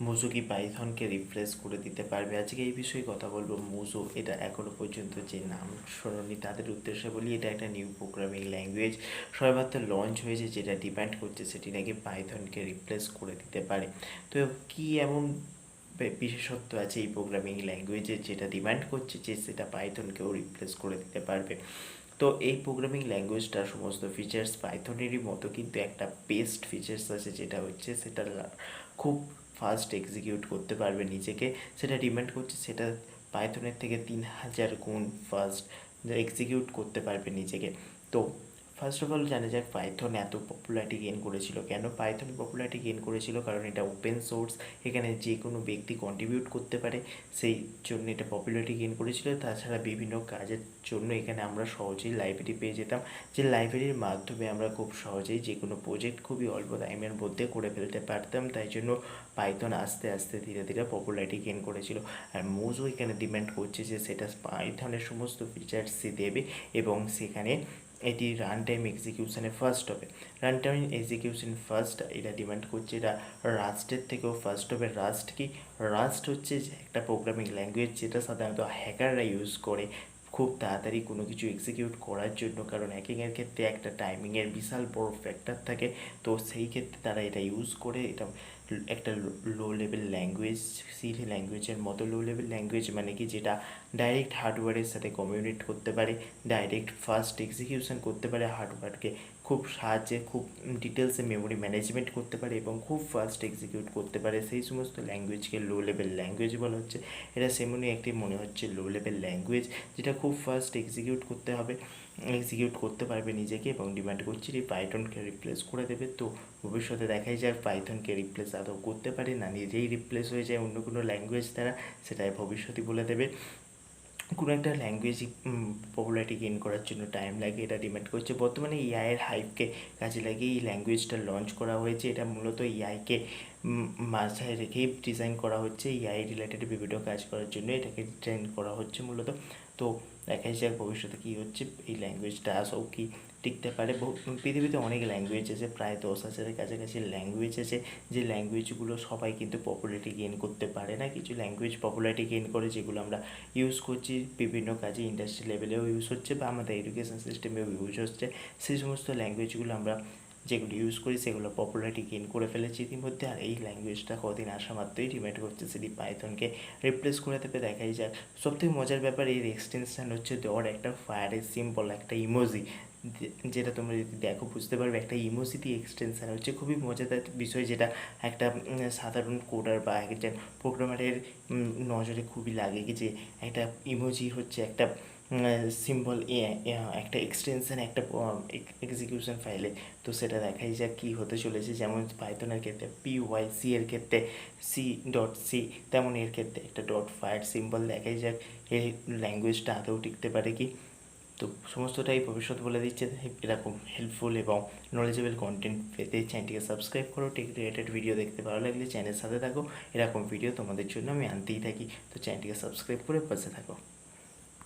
Mojo কি পাইথনকে replace করে দিতে পারবে? আজকে এই বিষয়ে কথা বলবো। মোজো এটা এখনও পর্যন্ত যে নাম শোনোনি তাদের উদ্দেশ্যে বলি, এটা একটা নিউ প্রোগ্রামিং ল্যাঙ্গুয়েজ সবেমাত্র লঞ্চ হয়েছে, যেটা ডিপেন্ড করছে সেটি নাকি পাইথনকে রিপ্লেস করে দিতে পারে। তো কি এমন বিশেষত্ব আছে এই প্রোগ্রামিং ল্যাঙ্গুয়েজের যেটা ডিমান্ড করছে যে সেটা পাইথনকেও রিপ্লেস করে দিতে পারবে? তো এই প্রোগ্রামিং ল্যাঙ্গুয়েজটার সমস্ত ফিচার্স পাইথনেরই মতো, কিন্তু একটা বেস্ট ফিচার্স আছে, যেটা হচ্ছে সেটা খুব ফাস্ট এক্সিকিউট করতে পারবে নিজেকে। সেটা ডিমান্ড করছে সেটা পাইথনের থেকে 3000 গুণ ফাস্ট এক্সিকিউট করতে পারবে নিজেকে। তো ফার্স্ট অফ অল জানা যাক পাইথন এত পপুলারিটি গেইন করেছিল কেন। পাইথন পপুলারিটি গেইন করেছিল কারণ এটা ওপেন সোর্স, এখানে যে কোনো ব্যক্তি কন্ট্রিবিউট করতে পারে, সেই জন্য এটা পপুলারিটি গেইন করেছিল। তাছাড়া বিভিন্ন কাজের জন্য এখানে আমরা সহজেই লাইব্রেরি পেয়ে যেতাম, যে লাইব্রেরির মাধ্যমে আমরা খুব সহজেই যে কোনো প্রজেক্ট খুবই অল্প টাইমের মধ্যে করে ফেলতে পারতাম। তাই জন্য পাইথন আস্তে আস্তে ধীরে ধীরে পপুলারিটি গেইন করেছিল। আর মোজো এখানে ডিমান্ড করছে যে সেটা পাইথনের সমস্ত ফিচার্সই দেবে এবং সেখানে এটি রান টাইম এক্সিকিউশনে ফার্স্ট হবে। রান টাইম এক্সিকিউশন ফার্স্ট এটা ডিমান্ড করছে, এটা রাস্টের থেকেও ফার্স্ট হবে। রাস্ট কি? রাস্ট হচ্ছে যে একটা প্রোগ্রামিং ল্যাঙ্গুয়েজ যেটা সাধারণত হ্যাকাররা ইউজ করে খুব তাড়াতাড়ি কোনো কিছু এক্সিকিউট করার জন্য, কারণ হ্যাকিংয়ের ক্ষেত্রে একটা টাইমিংয়ের বিশাল বড় ফ্যাক্টর থাকে। তো সেই ক্ষেত্রে তারা এটা ইউজ করে। এটা একটা লো লেভেল ল্যাঙ্গুয়েজ, সি ল্যাঙ্গুয়েজের মতো। লো লেভেল ল্যাঙ্গুয়েজ মানে কি, যেটা ডাইরেক্ট হার্ডওয়্যারের সাথে কমিউনিকেট করতে পারে, ডাইরেক্ট ফাস্ট এক্সিকিউশন করতে পারে, হার্ডওয়্যারকে খুব সাহায্যে খুব ডিটেলসে মেমোরি ম্যানেজমেন্ট করতে পারে এবং খুব ফাস্ট এক্সিকিউট করতে পারে, সেই সমস্ত ল্যাঙ্গুয়েজকে লো লেভেল ল্যাঙ্গুয়েজ বলা হচ্ছে। এটা সেমনই একটি মনে হচ্ছে লো লেভেল ল্যাঙ্গুয়েজ, যেটা খুব ফাস্ট এক্সিকিউট করতে পারবে নিজেকে এবং ডিমান্ড করছে যে পাইথনকে রিপ্লেস করে দেবে। তো ভবিষ্যতে দেখাই যায় পাইথনকে রিপ্লেস আদৌ করতে পারে না নিজেই রিপ্লেস হয়ে যায় অন্য কোনো ল্যাঙ্গুয়েজ দ্বারা, সেটাই ভবিষ্যতে বলে দেবে। কোনো একটা ল্যাঙ্গুয়েজ পপুলারিটি গেইন করার জন্য টাইম লাগে, এটা ডিমান্ড করছে। বর্তমানে এআইয়ের হাইপকে কাজে লাগিয়ে এই ল্যাঙ্গুয়েজটা লঞ্চ করা হয়েছে। এটা মূলত এআইকে মাথায় রেখেই ডিজাইন করা হচ্ছে, এআই রিলেটেড বিভিন্ন কাজ করার জন্য এটাকে ডিজাইন করা হচ্ছে মূলত। তো দেখাই যাক ভবিষ্যতে কী হচ্ছে, এই ল্যাঙ্গুয়েজটা আসেও কি টিকতে পারে। পৃথিবীতে অনেক ল্যাঙ্গুয়েজ আছে, প্রায় 10,000-এর কাছাকাছি ল্যাঙ্গুয়েজ আছে, যে ল্যাঙ্গুয়েজগুলো সবাই কিন্তু পপুলারিটি গেইন করতে পারে না। কিছু ল্যাঙ্গুয়েজ পপুলারিটি গেইন করে যেগুলো আমরা ইউজ করছি বিভিন্ন কাজে, ইন্ডাস্ট্রি লেভেলেও ইউজ হচ্ছে বা আমাদের এডুকেশন সিস্টেমেও ইউজ হচ্ছে। সেই সমস্ত ল্যাঙ্গুয়েজগুলো আমরা যেগুলো ইউজ করি সেগুলো পপুলারিটি গেইন করে ফেলেছি ইতিমধ্যে। আর এই ল্যাঙ্গুয়েজটা কদিন আসা মাত্রই ডিমান্ড করছে সেটি পাইথনকে রিপ্লেস করে দেবে। দেখাই যাক। সবথেকে মজার ব্যাপার, এর এক্সটেনশান হচ্ছে দেওয়ার একটা ফায়ারের সিম্বল, একটা ইমোজি, যেটা তোমরা যদি দেখো বুঝতে পারবে একটা ইমোজি দিয়ে এক্সটেনশান হচ্ছে। খুবই মজাদার বিষয়, যেটা একটা সাধারণ কোডার বা একজন প্রোগ্রামারের নজরে খুবই লাগে যে একটা ইমোজি হচ্ছে একটা সিম্বল, একটা এক্সটেনশান একটা এক্সিকিউশন ফাইলে। তো সেটা দেখাই যাক কী হতে চলেছে। যেমন পাইথনের ক্ষেত্রে পিওয়াইসি, এর ক্ষেত্রে C.C, তেমন এর ক্ষেত্রে একটা ডট ফায়ার সিম্বল। দেখাই যাক এই ল্যাঙ্গুয়েজটা আদৌ টিকতে পারে কি। তো সমস্তটাই ভবিষ্যৎ বলে দিচ্ছে। এরকম হেল্পফুল এবং নলেজেবল কন্টেন্ট পেতে চ্যানেলটিকে সাবস্ক্রাইব করো। টেক রিলেটেড ভিডিও দেখতে ভালো লাগলে চ্যানেলের সাথে থাকো, এরকম ভিডিও তোমাদের জন্য আমি আনতেই থাকি। তো চ্যানেলটিকে সাবস্ক্রাইব করে পাশে থাকো।